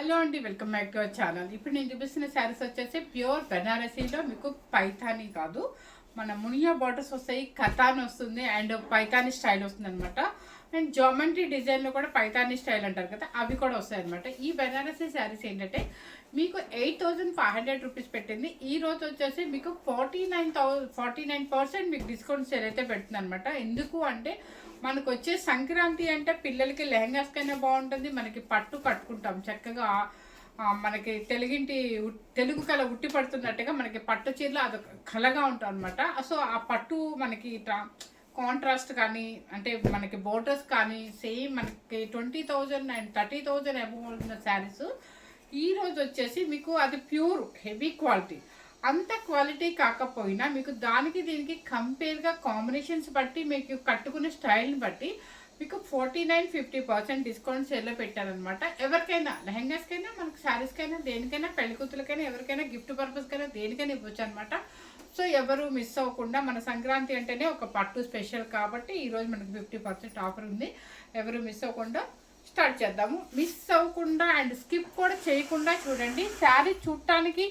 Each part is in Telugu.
హలో అండి, welcome back to our channel. ఇప్పుడు నేను చూపిస్తున్న శారీస్ వచ్చేసి ప్యూర్ బెనారసీలో మీకు పైథానీ కాదు, మన మునియా బార్డర్స్ వస్తాయి, కథాన్ వస్తుంది అండ్ పైథానీ స్టైల్ వస్తుంది అనమాట. అండ్ జామెంట్రీ డిజైన్లో కూడా పైథానీ స్టైల్ అంటారు కదా, అవి కూడా వస్తాయి అనమాట. ఈ బెనారసీ శారీస్ ఏంటంటే మీకు 8,500 రూపీస్ పెట్టింది. ఈ రోజు వచ్చేసి మీకు 49% మీకు డిస్కౌంట్ సేల్ అయితే పెడుతుంది అనమాట. ఎందుకు అంటే మనకు వచ్చే సంక్రాంతి అంటే పిల్లలకి లెహంగాస్కైనా బాగుంటుంది, మనకి పట్టు కట్టుకుంటాం చక్కగా, మనకి తెలుగు కళ ఉట్టి పడుతున్నట్టుగా మనకి పట్టు చీరలు అదొక కళగా ఉంటుంది అనమాట. సో ఆ పట్టు మనకి కాంట్రాస్ట్ కానీ అంటే మనకి బోర్డర్స్ కానీ సేమ్ మనకి 20,000 అండ్ 30,000 అబౌవ్ ఉన్న శారీస్ ఈరోజు వచ్చేసి మీకు అది ప్యూర్ హెవీ క్వాలిటీ. అంత క్వాలిటీ కాకపోయినా మీకు దానికి దీనికి కంపేర్గా కాంబినేషన్స్ బట్టి మీకు కట్టుకునే స్టైల్ని బట్టి మీకు 49-50% డిస్కౌంట్ సేల్లో పెట్టారనమాట. ఎవరికైనా లెహంగాస్కైనా మనకు శారీస్కైనా దేనికైనా పెళ్లికూతులకైనా ఎవరికైనా గిఫ్ట్ పర్పస్కైనా దేనికైనా ఇవ్వచ్చు అనమాట. సో ఎవరు మిస్ అవ్వకుండా, మన సంక్రాంతి అంటేనే ఒక పట్టు స్పెషల్ కాబట్టి ఈరోజు మనకు 50% ఆఫర్ ఉంది. ఎవరు మిస్ అవ్వకుండా స్టార్ట్ చేద్దాము. మిస్ అవ్వకుండా అండ్ స్కిప్ కూడా చేయకుండా చూడండి. శారీ చుట్టానికి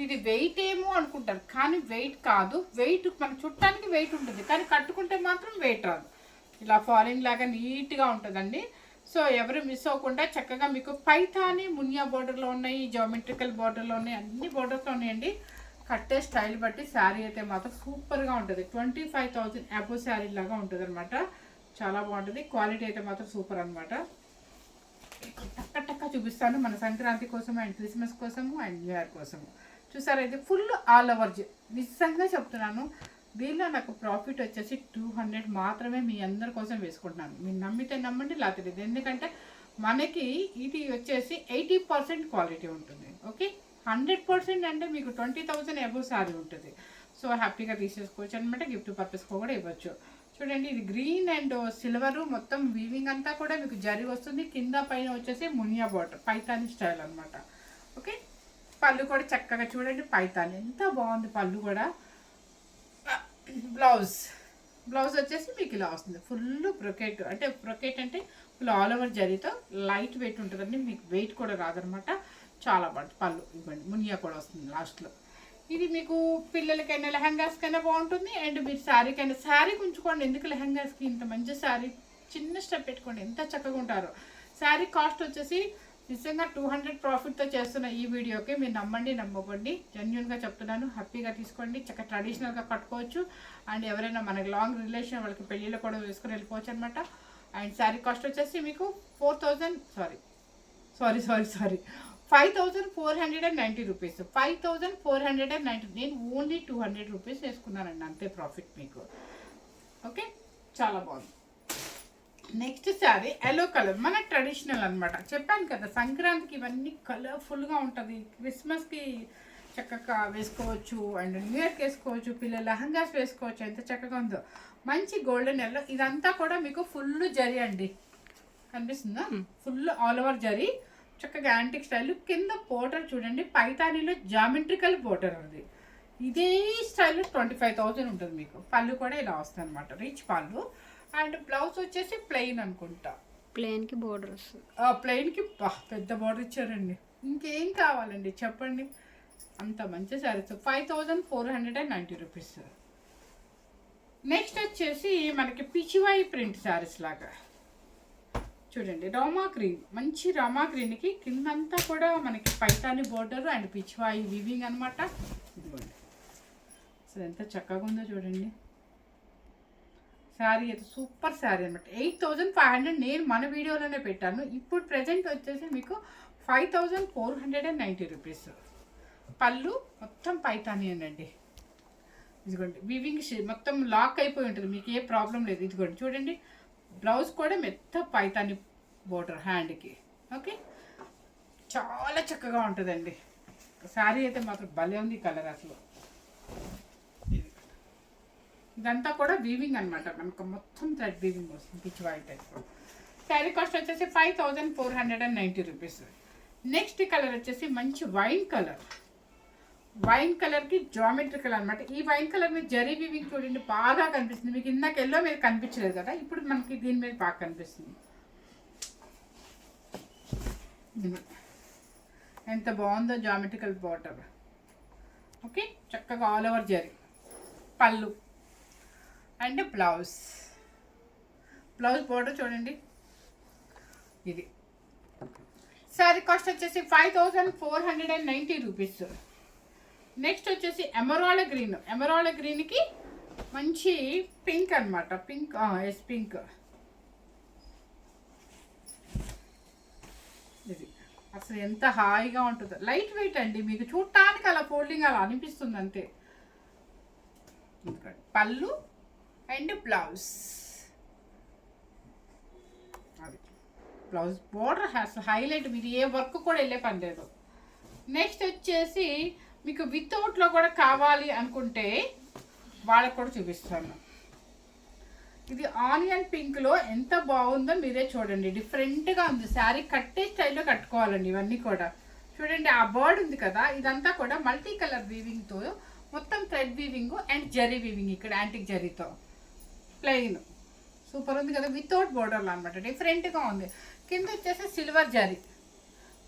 ఇది వెయిట్ ఏమో అనుకుంటారు కానీ వెయిట్ కాదు. వెయిట్ మన చుట్టానికి వెయిట్ ఉంటుంది కానీ కట్టుకుంటే మాత్రం వెయిట్ రాదు. ఇలా ఫాలింగ్ లాగా నీట్గా ఉంటుందండి. సో ఎవరు మిస్ అవ్వకుండా చక్కగా మీకు పైథానీ మునియా బార్డర్లో ఉన్నాయి, జామెట్రికల్ బార్డర్లో ఉన్నాయి, అన్ని బార్డర్స్లో ఉన్నాయండి. కట్టే స్టైల్ బట్టి శారీ అయితే మాత్రం సూపర్గా ఉంటుంది. 25,000 అబోవ్ శారీ లాగా ఉంటుంది అనమాట. చాలా బాగుంటుంది. క్వాలిటీ అయితే మాత్రం సూపర్ అనమాట. టక్క టక్క చూపిస్తాను మన సంక్రాంతి కోసం అండ్ క్రిస్మస్ కోసము అండ్ న్యూ ఇయర్ కోసము. చూసారైతే ఫుల్ ఆల్ ఓవర్ నిజంగా చెప్తున్నాను. దీనిలో నాకు ప్రాఫిట్ వచ్చేసి 200 మాత్రమే మీ అందరి కోసం వేసుకుంటున్నాను. మీరు నమ్మితే నమ్మండి, లేకపోతే లేదు. ఎందుకంటే మనకి ఇది వచ్చేసి 80% క్వాలిటీ ఉంటుంది. ఓకే, 100% అంటే మీకు 20,000 అబోవ్ సారీ ఉంటుంది. సో హ్యాపీగా తీసేసుకోవచ్చు అనమాట. గిఫ్ట్ పర్పస్ కూడా ఇవ్వచ్చు. చూడండి, ఇది గ్రీన్ అండ్ సిల్వరు మొత్తం వీవింగ్ అంతా కూడా మీకు జరి వస్తుంది. కింద పైన వచ్చేసి మునియా బార్డర్ పైథానీ స్టైల్ అనమాట. ఓకే, పళ్ళు కూడా చక్కగా చూడండి, పైథానీ ఎంత బాగుంది పళ్ళు కూడా. బ్లౌజ్ వచ్చేసి మీకు ఇలా వస్తుంది. ఫుల్ బ్రొకెట్ అంటే ఫుల్ ఆల్ ఓవర్ జరీతో లైట్ వెయిట్ ఉంటుందండి. మీకు వెయిట్ కూడా రాదనమాట. చాలా బాగుంటుంది. పళ్ళు ఇవ్వండి, మునియా కూడా వస్తుంది లాస్ట్లో. ఇది మీకు పిల్లలకైనా లెహంగాస్కైనా బాగుంటుంది అండ్ మీరు శారీకైనా. శారీకి ఉంచుకోండి, ఎందుకు లెహంగాస్కి ఇంత మంచి శారీ చిన్న స్టెప్ పెట్టుకోండి, ఎంత చక్కగా ఉంటారో. శారీ కాస్ట్ వచ్చేసి నిజంగా 200 ప్రాఫిట్తో చేస్తున్న ఈ వీడియోకి మీరు నమ్మండి నమ్మకండి, జెన్యున్గా చెప్తున్నాను. హ్యాపీగా తీసుకోండి, చక్కగా ట్రెడిషనల్గా కట్టుకోవచ్చు. అండ్ ఎవరైనా మనకి లాంగ్ రిలేషన్ వాళ్ళకి పెళ్ళిళ్ళు కూడా వేసుకొని వెళ్ళిపోవచ్చు అనమాట. అండ్ శారీ కాస్ట్ వచ్చేసి మీకు 5,490 రూపీస్. 5,490. నేను ఓన్లీ 200 రూపీస్ వేసుకున్నానండి, అంతే ప్రాఫిట్ మీకు. ఓకే, చాలా బాగుంది. నెక్స్ట్ శారీ ఎల్లో కలర్, మన ట్రెడిషనల్ అనమాట. చెప్పాను కదా సంక్రాంతికి ఇవన్నీ కలర్ఫుల్గా ఉంటుంది. క్రిస్మస్కి చక్కగా వేసుకోవచ్చు అండ్ న్యూ ఇయర్కి వేసుకోవచ్చు. పిల్లలు లెహంగాస్ వేసుకోవచ్చు. ఎంత చక్కగా ఉందో, మంచి గోల్డెన్ ఎల్లో. ఇదంతా కూడా మీకు ఫుల్ జరీ అండి, కనిపిస్తుందా? ఫుల్ ఆల్ ఓవర్ జరీ, చక్కగా యాంటిక్ స్టైల్. కింద బోర్డర్ చూడండి, పైథానీలో జామెట్రికల్ బోర్డర్ ఉంది. ఇదే స్టైల్ 25,000 ఉంటుంది మీకు. పళ్ళు కూడా ఇలా వస్తుంది అనమాట, రిచ్ పళ్ళు. అండ్ బ్లౌజ్ వచ్చేసి ప్లెయిన్ అనుకుంటా, ప్లెయిన్కి బోర్డర్ వస్తుంది. ప్లెయిన్కి పెద్ద బోర్డర్ ఇచ్చారండి. ఇంకేం కావాలండి చెప్పండి, అంత మంచి శారీస్. 5,490 రూపీస్. నెక్స్ట్ వచ్చేసి మనకి పిచివాయి ప్రింట్ శారీస్ లాగా చూడండి, రామా గ్రీన్. మంచి రామా గ్రీన్కి కిందంతా కూడా మనకి పైథానీ బోర్డర్ అండ్ పిచివాయి వీవింగ్ అనమాట. ఇదిగోండి, అసలు ఎంత చక్కగా ఉందో చూడండి. శారీ అయితే సూపర్ శారీ అనమాట. 8,500 నేను మన వీడియోలోనే పెట్టాను. ఇప్పుడు ప్రజెంట్ వచ్చేసి మీకు 5,490 రూపీస్. పళ్ళు మొత్తం పైథానీ అండి. ఇదిగోండి, వీవింగ్ మొత్తం లాక్ అయిపోయి ఉంటుంది, మీకు ఏ ప్రాబ్లం లేదు. ఇదిగోండి చూడండి, బ్లౌజ్ కూడా మెత్త పైథానీ బోర్డర్ హ్యాండ్కి. ఓకే, చాలా చక్కగా ఉంటుందండి. శారీ అయితే మాత్రం భలే ఉంది కలర్ అసలు. ఇదంతా కూడా వీవింగ్ అనమాట, మనకు మొత్తం థ్రెడ్ వీవింగ్ వస్తుంది. పిచ్చివాయి టైప్. శారీ కాస్ట్ వచ్చేసి 5,490 రూపీస్. నెక్స్ట్ కలర్ వచ్చేసి మంచి వైన్ కలర్కి జామెట్రికల్ అనమాట. ఈ వైన్ కలర్ మీద జరీ వీవింగ్ చూడండి, బాగా కనిపిస్తుంది. మీకు ఇందాక ఎల్లో మీద కనిపించలేదు కదా, ఇప్పుడు మనకి దీని మీద బాగా కనిపిస్తుంది. ఎంత బాగుందో జామెట్రికల్ బార్డర్. ఓకే, చక్కగా ఆల్ ఓవర్ జరీ. పళ్ళు అండ్ బ్లౌజ్ బార్డర్ చూడండి. ఇది శారీ కాస్ట్ వచ్చేసి 5490 రూపీస్. నెక్స్ట్ వచ్చేసి ఎమరాల్డ్ గ్రీన్కి మంచి పింక్ అనమాట. Pink pink. ఇది అసలు ఎంత హాయిగా ఉంటుందో. లైట్ వెయిట్ అండి, మీకు చూడటానికి అలా ఫోల్డింగ్ అలా అనిపిస్తుంది అంతే. పళ్ళు అండ్ బ్లౌజ్. అది బ్లౌజ్ బోర్డర్ అసలు హైలైట్, మీరు ఏ వర్క్ కూడా వెళ్ళే పని లేదు. నెక్స్ట్ వచ్చేసి మీకు వితౌట్లో కూడా కావాలి అనుకుంటే వాళ్ళకు కూడా చూపిస్తాను. ఇది ఆనియన్ పింక్లో ఎంత బాగుందో మీరే చూడండి. డిఫరెంట్గా ఉంది. శారీ కట్టే స్టైల్లో కట్టుకోవాలండి. ఇవన్నీ కూడా చూడండి. ఆ బర్డ్ ఉంది కదా, ఇదంతా కూడా మల్టీ కలర్ వీవింగ్తో, మొత్తం thread weaving and zari weaving, ఇక్కడ యాంటిక్ జరీతో ప్లెయిన్. సూపర్ ఉంది కదా, వితౌట్ బోర్డర్లో అనమాట. డిఫరెంట్గా ఉంది. కింద వచ్చేసి సిల్వర్ జరీ,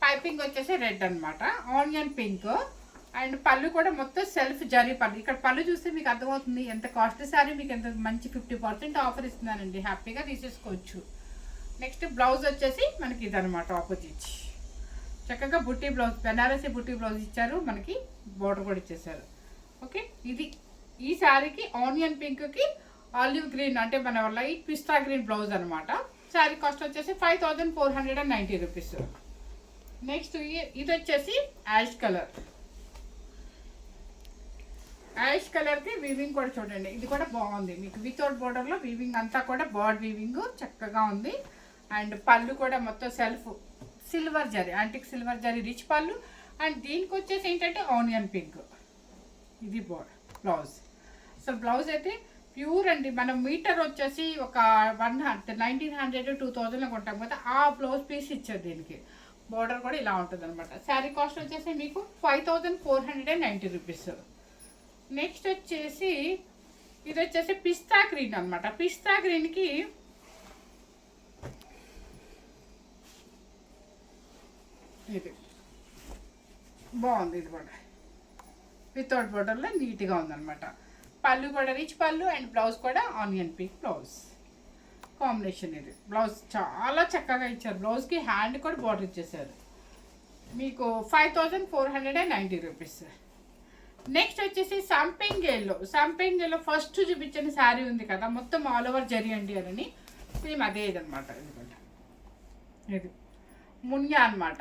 పైపింగ్ వచ్చేసి రెడ్ అనమాట. ఆనియన్ పింక్ అండ్ పళ్ళు కూడా మొత్తం సెల్ఫ్ జరీ పళ్ళు. ఇక్కడ పళ్ళు చూస్తే మీకు అర్థమవుతుంది ఎంత కాస్ట్లీ శారీ, మీకు ఎంత మంచి 50% ఆఫర్ ఇస్తున్నానండి. హ్యాపీగా తీసేసుకోవచ్చు. నెక్స్ట్ బ్లౌజ్ వచ్చేసి మనకి ఇదనమాట, ఆపోజిట్. చక్కగా బుట్టి బ్లౌజ్, బెనారసీ బుట్టి బ్లౌజ్ ఇచ్చారు. మనకి బోర్డర్ కూడా ఇచ్చేసారు. ఓకే, ఇది ఈ శారీకి ఆనియన్ పింక్కి ఆలివ్ గ్రీన్ అంటే మన లైట్ పిస్తా గ్రీన్ బ్లౌజ్ అనమాట. శారీ కాస్ట్ వచ్చేసి 5490 రూపీస్. నెక్స్ట్ ఇది వచ్చేసి యాష్ కలర్కి వీవింగ్ కూడా చూడండి. ఇది కూడా బాగుంది. మీకు వితౌట్ బోర్డర్లో వీవింగ్ అంతా కూడా బర్డ్ వీవింగ్ చక్కగా ఉంది. అండ్ పళ్ళు కూడా మొత్తం self silver zari, antique silver zari rich పళ్ళు. అండ్ దీనికి వచ్చేసి ఏంటంటే ఆనియన్ పింక్. ఇది బ్లౌజ్. సో బ్లౌజ్ అయితే ప్యూర్ అండి. మనం మీటర్ వచ్చేసి ఒక 1900 2000 కొంటాం కదా, ఆ బ్లౌజ్ పీస్ ఇచ్చారు దీనికి. బోర్డర్ కూడా ఇలా ఉంటుంది అనమాట. శారీ కాస్ట్ వచ్చేసి మీకు 5490 రూపీస్. నెక్స్ట్ వచ్చేసి ఇది వచ్చేసి పిస్తా గ్రీన్ అనమాట. పిస్తా గ్రీన్కి ఇది బాగుంది. ఇది కూడా వితౌట్ బోర్డర్లో నీట్గా ఉందన్నమాట. పళ్ళు కూడా రిచ్ పళ్ళు అండ్ బ్లౌజ్ కూడా ఆనియన్ పింక్ బ్లౌజ్ కాంబినేషన్. ఇది బ్లౌజ్ చాలా చక్కగా ఇచ్చారు. బ్లౌజ్కి హ్యాండ్ కూడా బార్డర్ ఇచ్చేసారు. మీకు 5490 రూపీస్. నెక్స్ట్ వచ్చేసి సంపెంగ్ ఎల్లో ఫస్ట్ చూపించిన శారీ ఉంది కదా, మొత్తం ఆల్ ఓవర్ జరీ అండి అని. సేమ్ అదే ఇదనమాట. ఇది మునియా అనమాట,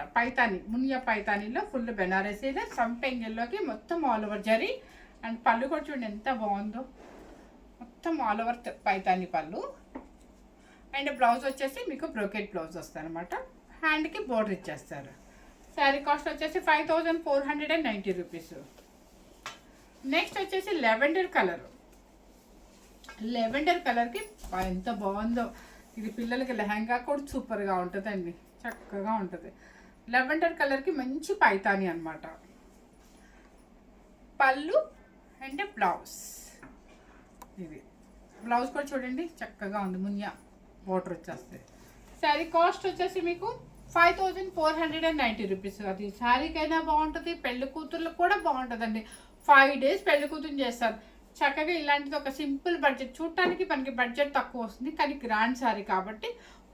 మునియా పైతానీలో ఫుల్ బెనారసీలో సంపెంగ్ ఎల్లోకి మొత్తం ఆల్ ఓవర్ జరీ. అండ్ పళ్ళు కూడా చూడండి ఎంత బాగుందో, మొత్తం ఆల్ ఓవర్ పైతానీ పళ్ళు. అండ్ బ్లౌజ్ వచ్చేసి మీకు బ్రోకెట్ బ్లౌజ్ వస్తుంది అనమాట. హ్యాండ్కి బోర్డర్ ఇచ్చేస్తారు. శారీ కాస్ట్ వచ్చేసి 5490 రూపీస్. నెక్స్ట్ వచ్చేసి లెవెండర్ కలర్కి ఎంత బాగుందో. ఇది పిల్లలకి లెహంగా కూడా సూపర్గా ఉంటుందండి, చక్కగా ఉంటుంది. లెవెండర్ కలర్కి మంచి పైతాని అనమాట. పళ్ళు అండ్ బ్లౌజ్. ఇది బ్లౌజ్ కూడా చూడండి చక్కగా ఉంది. మునియా బోర్డర్ వచ్చేస్తుంది. శారీ కాస్ట్ వచ్చేసి మీకు 5490 రూపీస్. అది శారీకైనా బాగుంటుంది, పెళ్లి కూతుర్లకు కూడా బాగుంటుందండి. 5 days పెళ్లి కూతురు చేస్తారు చక్కగా. ఇలాంటిది ఒక సింపుల్ బడ్జెట్, చూడటానికి మనకి బడ్జెట్ తక్కువ వస్తుంది కానీ గ్రాండ్ శారీ కాబట్టి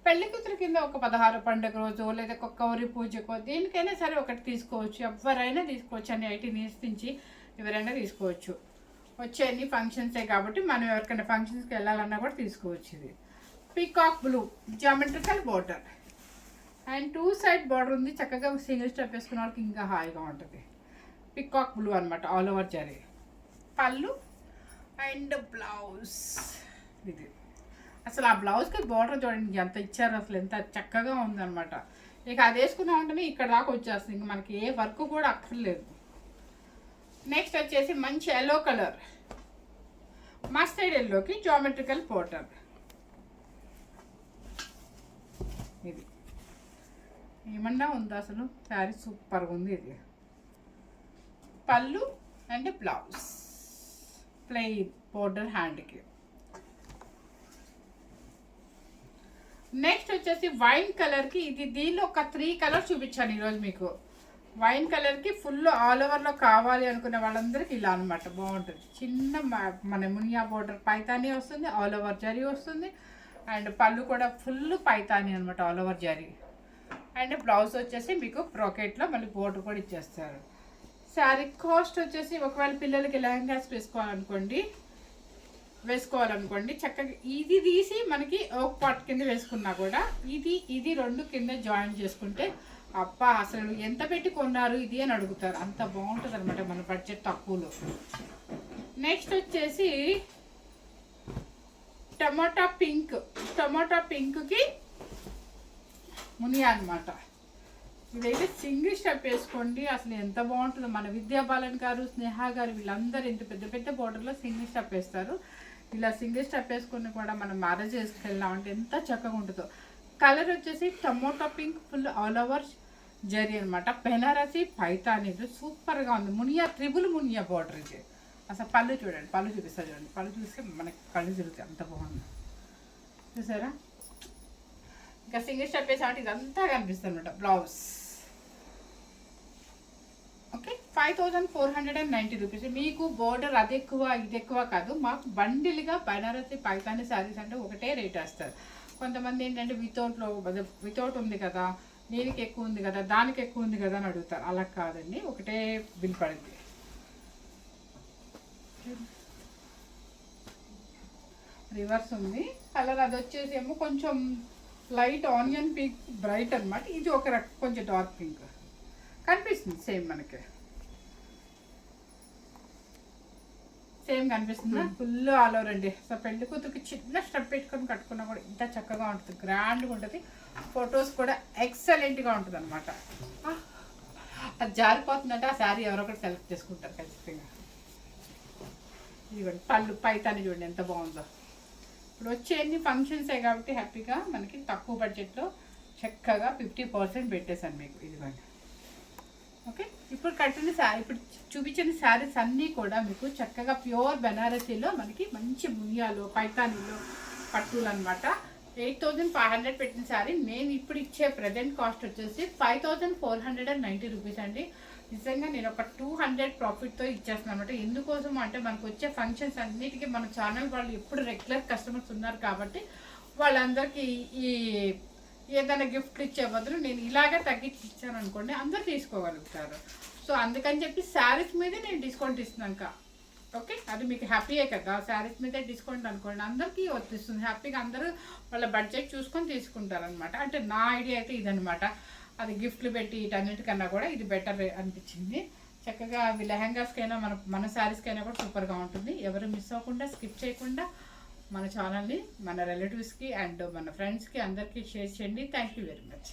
పెళ్లి కూతురు కింద ఒక 16 పండుగ రోజు లేదా ఒక గౌరీ పూజకో దేనికైనా సరే ఒకటి తీసుకోవచ్చు. ఎవరైనా తీసుకోవచ్చు అండి. 18 years నుంచి ఎవరైనా తీసుకోవచ్చు. వచ్చే అన్ని ఫంక్షన్సే కాబట్టి మనం ఎవరికైనా ఫంక్షన్స్కి వెళ్ళాలన్నా కూడా తీసుకోవచ్చు. ఇది peacock blue geometrical border and 2 side border ఉంది. చక్కగా సింగిల్ స్టెప్ వేసుకున్న వాళ్ళకి ఇంకా హాయిగా ఉంటుంది. పీకాక్ బ్లూ అనమాట, ఆల్ ఓవర్ జరీ. పళ్ళు అండ్ బ్లౌజ్. ఇది అసలు ఆ బ్లౌజ్కి బార్డర్ చూడండి ఎంత ఇచ్చారు, అసలు ఎంత చక్కగా ఉందన్నమాట. ఇక అది వేసుకున్నా ఉంటేనే ఇక్కడ దాకా వచ్చేస్తుంది. ఇంక మనకి ఏ వర్క్ కూడా అక్కర్లేదు. నెక్స్ట్ వచ్చేసి మంచి ఎల్లో కలర్, మస్టర్డ్ ఎల్లోకి జామెట్రికల్ బోర్డర్. ఇది ఏమన్నా ఉందా అసలు, శారీ సూపర్గా ఉంది. ఇది పళ్ళు అండ్ బ్లౌజ్ ప్లెయిన్ బోర్డర్ హ్యాండ్కి. నెక్స్ట్ వచ్చేసి వైన్ కలర్కి ఇది. దీనిలో ఒక 3 కలర్స్ చూపించాను ఈరోజు మీకు. వైన్ కలర్కి ఫుల్ ఆల్ ఓవర్లో కావాలి అనుకునే వాళ్ళందరికీ ఇలా అనమాట బాగుంటుంది. చిన్న మన మునియా బోర్డర్ పైతానీ వస్తుంది, ఆల్ ఓవర్ జరీ వస్తుంది. అండ్ పళ్ళు కూడా ఫుల్ పైతానీ అనమాట, all over zari. And blouse వచ్చేసి మీకు బ్రోకెట్లో మళ్ళీ బోర్డర్ కూడా ఇచ్చేస్తారు. శారీ కాస్ట్ వచ్చేసి ఒకవేళ పిల్లలకి లెహంగాస్ వేసుకోవాలనుకోండి చక్కగా ఇది తీసి మనకి ఒక పార్ట్ కింద వేసుకున్నా కూడా ఇది రెండు కింద జాయిన్ చేసుకుంటే అబ్బా అసలు ఎంత పెట్టి కొన్నారు ఇది అని అడుగుతారు, అంత బాగుంటుంది అనమాట మన బడ్జెట్ తక్కువలో. నెక్స్ట్ వచ్చేసి టమాటా పింక్కి మునియా అనమాట. ఇదైతే సింగిల్ స్టెప్ వేసుకోండి, అసలు ఎంత బాగుంటుందో. మన విద్యా బాలన్ గారు, స్నేహ గారు వీళ్ళందరూ ఇంత పెద్ద పెద్ద బోర్డర్లో సింగిల్ స్టెప్ వేస్తారు. ఇలా సింగిల్ స్టెప్ వేసుకుని కూడా మనం మ్యారేజ్ చేసుకెళ్ళామంటే ఎంత చక్కగా ఉంటుందో. కలర్ వచ్చేసి tomato pink full all over zari అనమాట. బెనారసి పైతానీ సూపర్గా ఉంది. మునియా ట్రిబుల్ మునియా బార్డర్ ఇది. అసలు పళ్ళు చూడండి, పళ్ళు చూపిస్తా చూడండి. పళ్ళు చూస్తే మనకి కళ్ళు తిరుగుతాయి, అంత బాగుంది చూసారా. ఇంకా సింగిల్ స్టెప్ వేసామంటే ఇదంతా కనిపిస్తుంది అనమాట. Blouse okay 5490 rupees. మీకు బోర్డర్ అది ఎక్కువ ఇది ఎక్కువ కాదు, మాకు బండిల్గా బనారసి పైతానీ శారీస్ అంటే ఒకటే రేట్ వేస్తారు. కొంతమంది ఏంటంటే వితౌట్ ఉంది కదా, దీనికి ఎక్కువ ఉంది కదా, దానికి ఎక్కువ ఉంది కదా అని అడుగుతారు. అలా కాదండి, ఒకటే బిల్ పడింది. రివర్స్ ఉంది కలర్, అది వచ్చేసి ఏమో కొంచెం లైట్ ఆనియన్ పింక్ బ్రైట్ అనమాట. ఇది ఒక కొంచెం డార్క్ పింక్ కనిపిస్తుంది, సేమ్ మనకి సేమ్ కనిపిస్తుంది. ఫుల్ ఆల్ ఓవర్ అండి. సో పెళ్లి కూతురికి చిన్న స్టెప్ పెట్టుకొని కట్టుకున్నా కూడా ఇంత చక్కగా ఉంటుంది, గ్రాండ్గా ఉంటుంది. ఫొటోస్ కూడా ఎక్సలెంట్గా ఉంటుంది అనమాట. అది జారిపోతుందంటే ఆ శారీ ఎవరో ఒకటి సెలెక్ట్ చేసుకుంటారు ఖచ్చితంగా. ఇదిగోండి పళ్ళు పైతాని చూడండి ఎంత బాగుందో. ఇప్పుడు వచ్చే అన్ని ఫంక్షన్సే కాబట్టి హ్యాపీగా మనకి తక్కువ బడ్జెట్లో చక్కగా 50% పెట్టేశాను మీకు. ఇదిగోండి ఓకే. ఇప్పుడు కట్టిన శారీ, ఇప్పుడు చూపించిన శారీస్ అన్నీ కూడా మీకు చక్కగా ప్యూర్ బెనారసీలో మనకి మంచి మునియాలో పైతానీలో పట్టులు అనమాట. 8500 పెట్టిన శారీ నేను ఇప్పుడు ఇచ్చే ప్రజెంట్ కాస్ట్ వచ్చేసి 5490 రూపీస్ అండి. నిజంగా నేను ఒక 200 ప్రాఫిట్తో ఇచ్చేస్తున్నాను అనమాట. ఎందుకోసం అంటే మనకు వచ్చే ఫంక్షన్స్ అన్నిటికీ మన ఛానల్ వాళ్ళు ఎప్పుడు రెగ్యులర్ కస్టమర్స్ ఉన్నారు కాబట్టి వాళ్ళందరికీ ఈ ఏదైనా గిఫ్ట్లు ఇచ్చే బదులు నేను ఇలాగే తగ్గించి ఇచ్చాను అనుకోండి, అందరు తీసుకోగలుగుతారు. సో అందుకని చెప్పి శారీస్ మీదే నేను డిస్కౌంట్ ఇస్తున్నాను ఓకే. అది మీకు హ్యాపీయే కదా, శారీస్ మీదే డిస్కౌంట్ అనుకోండి అందరికీ వర్తిస్తుంది. హ్యాపీగా అందరూ వాళ్ళ బడ్జెట్ చూసుకొని తీసుకుంటారనమాట. అంటే నా ఐడియా అయితే ఇదనమాట. అది గిఫ్ట్లు పెట్టి వీటన్నిటికన్నా కూడా ఇది బెటర్ అనిపించింది. చక్కగా అవి లెహంగాస్కైనా మన శారీస్కైనా కూడా సూపర్గా ఉంటుంది. ఎవరు మిస్ అవ్వకుండా స్కిప్ చేయకుండా మన ఛానల్ని మన రిలేటివ్స్కి అండ్ మన ఫ్రెండ్స్కి అందరికీ షేర్ చేయండి. Thank you very much.